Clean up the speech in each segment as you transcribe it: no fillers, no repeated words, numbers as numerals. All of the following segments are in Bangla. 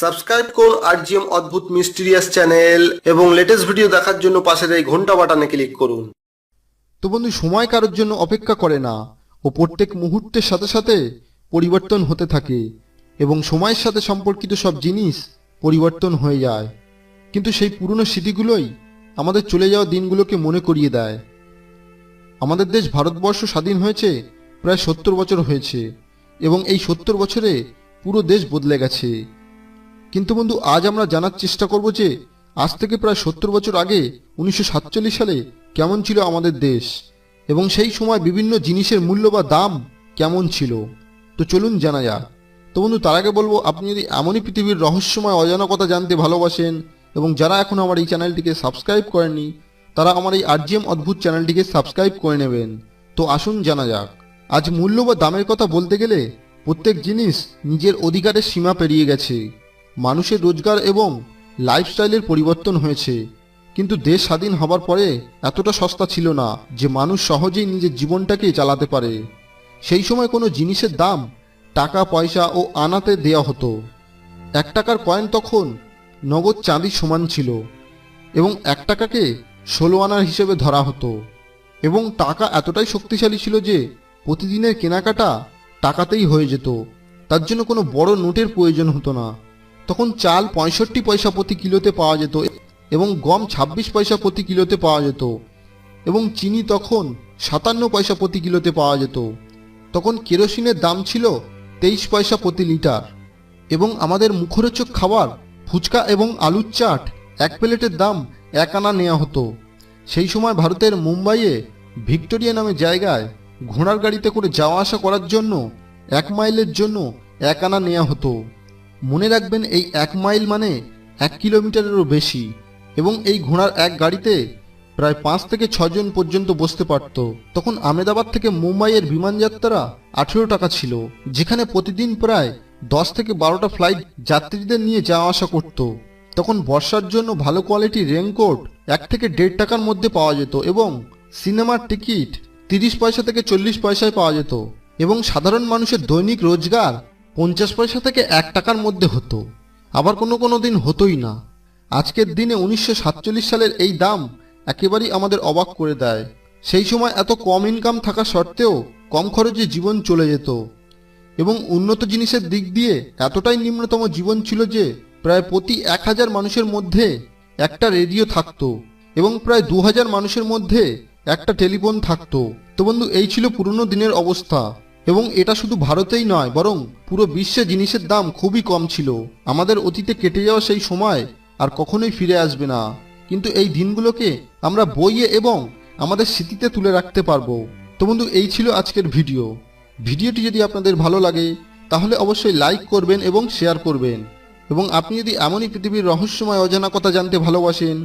সাবস্ক্রাইব করুন আরজিএম অদ্ভুত মিস্টিরিয়াস চ্যানেল এবং লেটেস্ট ভিডিও দেখার জন্য পাশের এই ঘন্টা বাটনে ক্লিক করুন। তো বন্ধু, সময় কারোর জন্য অপেক্ষা করে না ও প্রত্যেক মুহূর্তের সাথে সাথে পরিবর্তন হতে থাকে এবং সময়ের সাথে সম্পর্কিত সব জিনিস পরিবর্তন হয়ে যায়, কিন্তু সেই পুরনো স্মৃতিগুলোই আমাদের চলে যাওয়া দিনগুলোকে মনে করিয়ে দেয়। আমাদের দেশ ভারতবর্ষ স্বাধীন হয়েছে প্রায় 70 বছর হয়েছে এবং এই 70 বছরে পুরো দেশ বদলে গেছে। কিন্তু বন্ধু, আজ আমরা জানার চেষ্টা করব যে আজ থেকে প্রায় 70 বছর আগে 1947 সালে কেমন ছিল আমাদের দেশ এবং সেই সময় বিভিন্ন জিনিসের মূল্য বা দাম কেমন ছিল। তো চলুন জানা যাক। তো বন্ধু, তার আগে বলবো, আপনি যদি এমনই পৃথিবীর রহস্যময় অজানা কথা জানতে ভালোবাসেন এবং যারা এখন আমার এই চ্যানেলটিকে সাবস্ক্রাইব করেননি তারা আমার এই আরজিএম অদ্ভুত চ্যানেলটিকে সাবস্ক্রাইব করে নেবেন। তো আসুন জানা যাক। আজ মূল্য বা দামের কথা বলতে গেলে প্রত্যেক জিনিস নিজের অধিকারের সীমা পেরিয়ে গেছে। মানুষের রোজগার এবং লাইফস্টাইলের পরিবর্তন হয়েছে, কিন্তু দেশ স্বাধীন হবার পরে এতটা সস্তা ছিল না যে মানুষ সহজেই নিজের জীবনটাকে চালাতে পারে। সেই সময় কোনো জিনিসের দাম টাকা পয়সা ও আনাতে দেওয়া হতো। 1 টাকার কয়েন তখন নগদ চাঁদির সমান ছিল এবং 1 টাকাকে 16 আনার হিসেবে ধরা হতো এবং টাকা এতটাই শক্তিশালী ছিল যে প্রতিদিনের কেনাকাটা টাকাতেই হয়ে যেত। তার জন্য কোনো বড় নোটের প্রয়োজন হতো না। তখন চাল 65 পয়সা প্রতি কিলোতে পাওয়া যেত এবং গম 26 পয়সা প্রতি কিলোতে পাওয়া যেত এবং চিনি তখন 57 পয়সা প্রতি কিলোতে পাওয়া যেত। তখন কেরোসিনের দাম ছিল 23 পয়সা প্রতি লিটার এবং আমাদের মুখরোচক খাবার ফুচকা এবং আলুর চাট 1 প্লেটের দাম 1 আনা নেওয়া হতো। সেই সময় ভারতের মুম্বাইয়ে ভিক্টোরিয়া নামে জায়গায় ঘোড়ার গাড়িতে করে যাওয়া আসা করার জন্য 1 মাইলের জন্য 1 আনা নেওয়া হতো। মনে রাখবেন, এই 1 মাইল মানে 1 কিলোমিটারেরও বেশি এবং এই ঘোড়ার এক গাড়িতে প্রায় 5 থেকে 6 জন পর্যন্ত বসতে পারত। তখন আহমেদাবাদ থেকে মুম্বাইয়ের বিমান যাত্রা 18 টাকা ছিল, যেখানে প্রতিদিন প্রায় 10 থেকে 12টা ফ্লাইট যাত্রীদের নিয়ে যাওয়া আসা করত। তখন বর্ষার জন্য ভালো কোয়ালিটির রেইনকোট 1 থেকে 1.5 টাকার মধ্যে পাওয়া যেত এবং সিনেমার টিকিট 30 পয়সা থেকে 40 পয়সায় পাওয়া যেত এবং সাধারণ মানুষের দৈনিক রোজগার 50 পয়সা থেকে 1 টাকার মধ্যে হতো। আবার কোনো দিন হতোই না। আজকের দিনে 1947 সালের এই দাম একেবারেই আমাদের অবাক করে দেয়। সেই সময় এত কম ইনকাম থাকা সত্ত্বেও কম খরচে জীবন চলে যেত এবং উন্নত জিনিসের দিক দিয়ে এতটাই নিম্নতম জীবন ছিল যে প্রায় প্রতি 1000 মানুষের মধ্যে একটা রেডিও থাকতো এবং প্রায় 2000 মানুষের মধ্যে একটা টেলিফোন থাকতো। তো বন্ধু, এই ছিল পুরনো দিনের অবস্থা এবং এটা শুধু ভারতেই নয় বরং পুরো বিশ্বে জিনিসের দাম খুবই কম ছিল। আমাদের অতীতে কেটে যাওয়া সেই সময় আর কখনোই ফিরে আসবে না, কিন্তু এই দিনগুলোকে আমরা বইয়ে এবং আমাদের স্মৃতিতে তুলে রাখতে পারবো। তো বন্ধু, এই ছিল আজকের ভিডিওটি যদি আপনাদের ভালো লাগে তাহলে অবশ্যই লাইক করবেন এবং শেয়ার করবেন এবং আপনি যদি এমনই পৃথিবীর রহস্যময় অজানা কথা জানতে ভালোবাসেন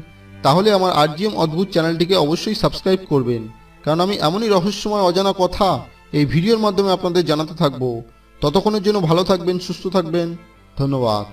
তাহলে আমার আরজিএম অদ্ভুত চ্যানেলটিকে অবশ্যই সাবস্ক্রাইব করবেন, কারণ আমি এমনই রহস্যময় অজানা কথা এই ভিডিওর মাধ্যমে আপনাদের জানাতে থাকবো। ততক্ষণের জন্য ভালো থাকবেন, সুস্থ থাকবেন। ধন্যবাদ।